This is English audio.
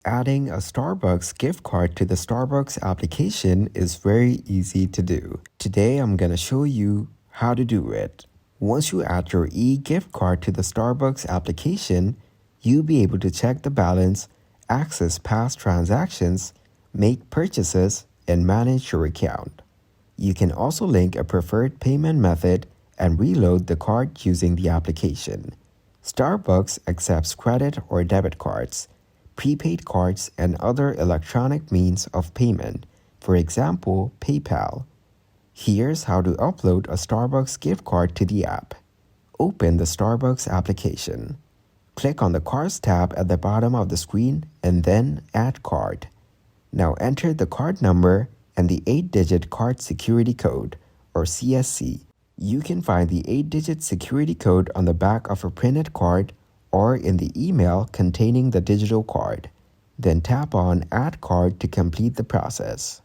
Adding a Starbucks gift card to the Starbucks application is very easy to do. Today I'm going to show you how to do it. Once you add your e-gift card to the Starbucks application, you'll be able to check the balance, access past transactions, make purchases, and manage your account. You can also link a preferred payment method and reload the card using the application. Starbucks accepts credit or debit cards, prepaid cards, and other electronic means of payment, for example, PayPal. Here's how to upload a Starbucks gift card to the app. Open the Starbucks application. Click on the Cards tab at the bottom of the screen and then Add Card. Now enter the card number and the 8-digit card security code, or CSC. You can find the 8-digit security code on the back of a printed card or in the email containing the digital card. Then tap on Add Card to complete the process.